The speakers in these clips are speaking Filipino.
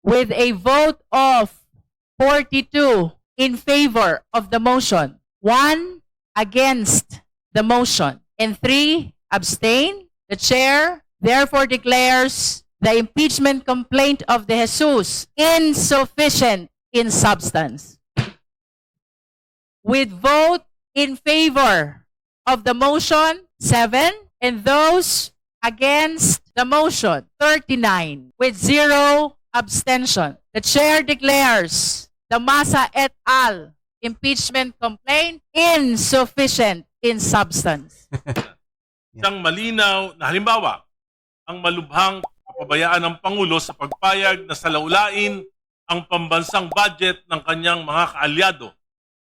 with a vote of 42 in favor of the motion, 1 against the motion, and 3 abstain, the chair therefore declares the impeachment complaint of De Jesus insufficient in substance. With vote in favor of the motion, 7, and those against the motion, 39, with 0 abstention. The chair declares the Masa et al. Impeachment complaint insufficient in substance. Isang malinaw na halimbawa, ang malubhang kapabayaan ng Pangulo sa pagpayag na salaulain ang pambansang budget ng kanyang mga kaalyado.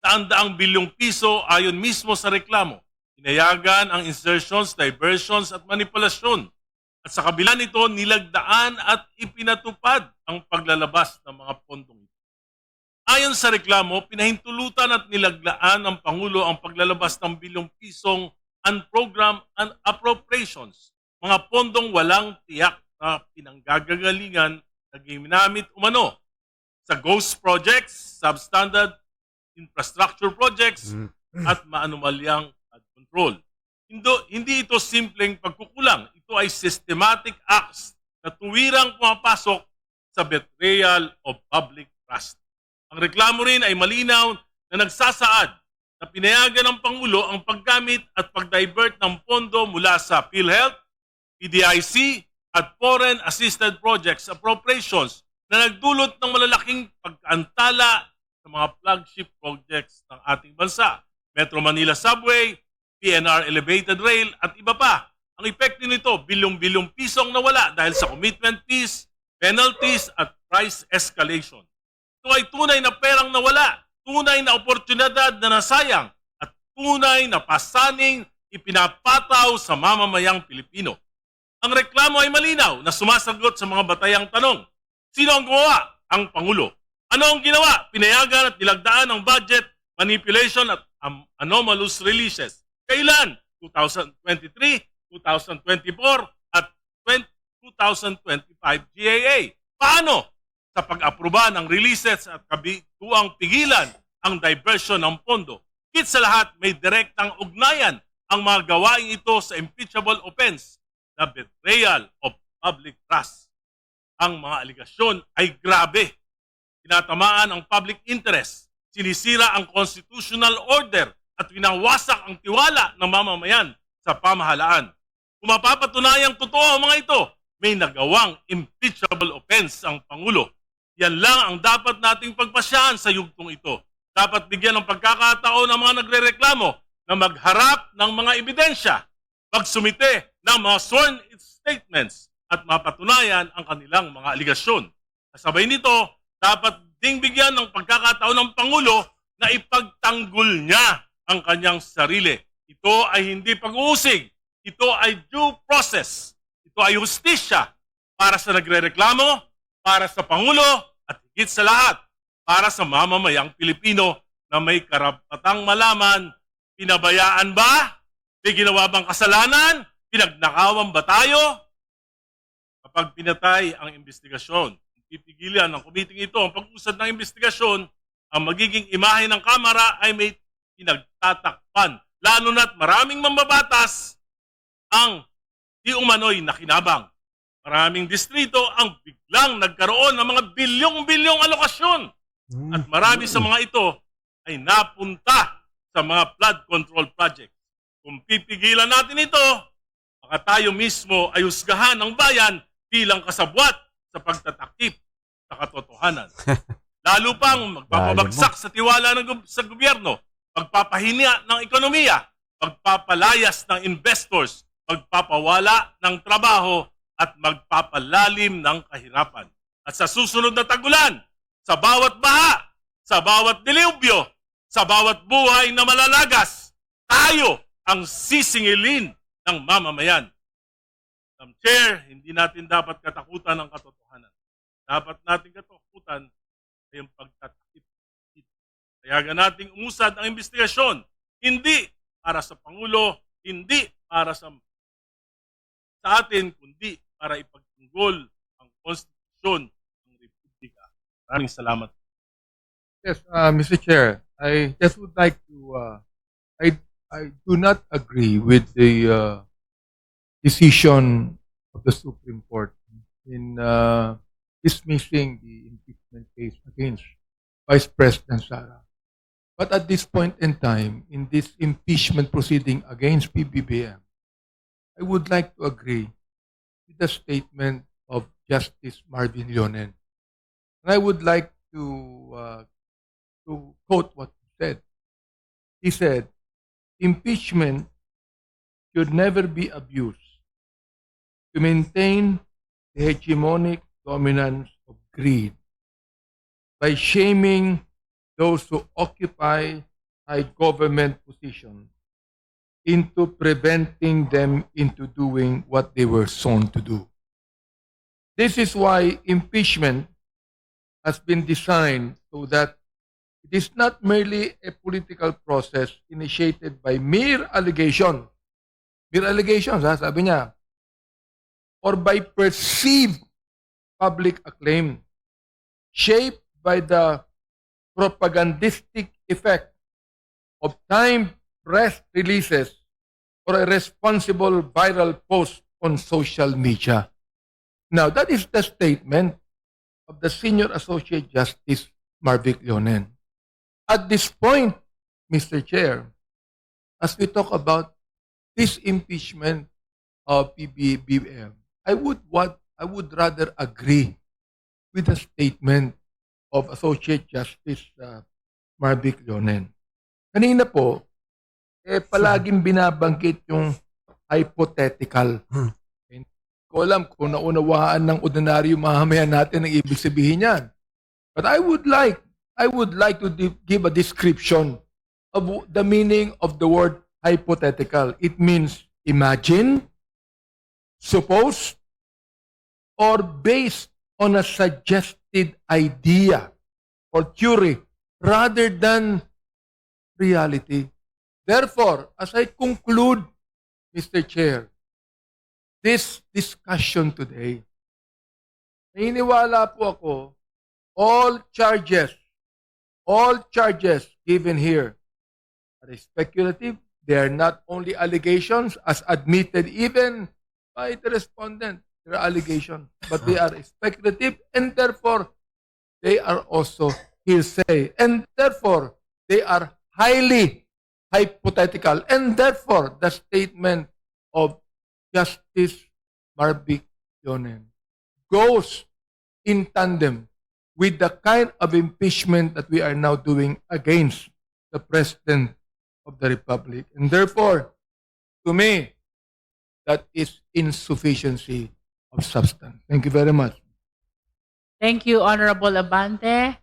Daang-daang bilyong piso ayon mismo sa reklamo. Inayagan ang insertions, diversions at manipulasyon. At sa kabila nito, nilagdaan at ipinatupad ang paglalabas ng mga pondong ito. Ayon sa reklamo, pinahintulutan at nilaglaan ng Pangulo ang paglalabas ng bilyong pisong unprogrammed and appropriations, mga pondong walang tiyak na pinanggagalingan na ginamit umano sa ghost projects, substandard infrastructure projects, at maanumalyang flood control. Hindi ito simpleng pagkukulang. Ito ay systematic acts na tuwirang pumapasok sa betrayal of public trust. Ang reklamo rin ay malinaw na nagsasaad na pinayagan ng Pangulo ang paggamit at pag-divert ng pondo mula sa PhilHealth, PDIC at Foreign Assisted Projects Appropriations na nagdulot ng malalaking pagkaantala sa mga flagship projects ng ating bansa. Metro Manila Subway, PNR Elevated Rail at iba pa. Ang epekto nito, bilyong-bilyong pisong nawala dahil sa commitment fees, penalties at price escalation. Ito ay tunay na perang nawala, tunay na oportunidad na nasayang, at tunay na pasaning ipinapataw sa mamamayang Pilipino. Ang reklamo ay malinaw na sumasagot sa mga batayang tanong. Sino ang gumawa? Ang Pangulo. Ano ang ginawa? Pinayagan at nilagdaan ng budget, manipulation at anomalous releases. Kailan? 2023, 2024 at 2025 GAA. Paano? Sa pag-aproba ng releases at kabituang pigilan ang diversion ng pondo. Higit sa lahat, may direktang ugnayan ang mga gawain ito sa impeachable offense na betrayal of public trust. Ang mga aligasyon ay grabe. Tinatamaan ang public interest, sinisira ang constitutional order at winawasak ang tiwala ng mamamayan sa pamahalaan. Kung mapapatunayang totoo ang mga ito, may nagawang impeachable offense ang Pangulo. Yan lang ang dapat nating pagpasyahan sa yugtong ito. Dapat bigyan ng pagkakataon ng mga nagrereklamo na magharap ng mga ebidensya, magsumite ng mga sworn statements at mapatunayan ang kanilang mga aligasyon. Kasabay nito, dapat ding bigyan ng pagkakataon ng Pangulo na ipagtanggol niya ang kanyang sarili. Ito ay hindi pag-uusig. Ito ay due process. Ito ay hustisya para sa nagrereklamo, para sa Pangulo, at higit sa lahat, para sa mamamayang Pilipino na may karapatang malaman, pinabayaan ba? May ginawa bang kasalanan? Pinagnakawan ba tayo? Kapag pinatay ang investigasyon, pipigilan ng komiting ito ang pag-usad ng investigasyon, ang magiging imahe ng Kamara ay may pinagtatakpan. Lalo na't maraming mambabatas ang di umano'y nakinabang. Maraming distrito ang biglang nagkaroon ng mga bilyong-bilyong alokasyon. At marami sa mga ito ay napunta sa mga flood control projects. Kung pipigilan natin ito, baka tayo mismo ay husgahan ng bayan bilang kasabwat sa pagtatakip sa katotohanan. Lalo pang magpapabagsak sa tiwala sa gobyerno, pagpapahina ng ekonomiya, pagpapalayas ng investors, pagpapawala ng trabaho, at magpapalalim ng kahirapan. At sa susunod na tagulan, sa bawat baha, sa bawat dilubyo, sa bawat buhay na malalagas, tayo ang sisingilin ng mamamayan. Madam Chair, hindi natin dapat katakutan ang katotohanan. Dapat natin katakutan ay yung pagtatakip. Kayagan nating umusad ang investigasyon, hindi para sa Pangulo, hindi para sa atin, kundi para ipagtanggol ang konstitusyon ng Republika. Maraming salamat. Yes, Mr. Chair, I just would like to, I do not agree with the decision of the Supreme Court in dismissing the impeachment case against Vice President Sara. But at this point in time, in this impeachment proceeding against PBBM, I would like to agree with the statement of Justice Marvin Leonen. And I would like to quote what he said. He said, impeachment should never be abused to maintain the hegemonic dominance of greed by shaming those who occupy high government positions into preventing them into doing what they were sworn to do. This is why impeachment has been designed so that it is not merely a political process initiated by mere allegations, sabi niya, or by perceived public acclaim, shaped by the propagandistic effect of timed press releases or a responsible viral post on social media. Now, that is the statement of the Senior Associate Justice Marvic Leonen. At this point, Mr. Chair, as we talk about this impeachment of PBBM, I would rather agree with the statement of Associate Justice Marvic Leonen. Kanina po, palaging binabanggit yung hypothetical. Hindi ko alam kung naunawaan ng ordinaryo mamamayan natin ang ibig sabihin yan. But I would like to give a description of the meaning of the word hypothetical. It means imagine, suppose, or based on a suggested idea or theory rather than reality. Therefore, as I conclude, Mr. Chair, this discussion today, naniniwala po ako, all charges given here are speculative. They are not only allegations as admitted even by the respondent. They are allegations, but they are speculative and therefore they are also hearsay and therefore they are highly hypothetical and therefore the statement of Justice Marvic Leonen goes in tandem with the kind of impeachment that we are now doing against the President of the Republic. And therefore, to me, that is insufficiency of substance. Thank you very much. Thank you, Honorable Abante.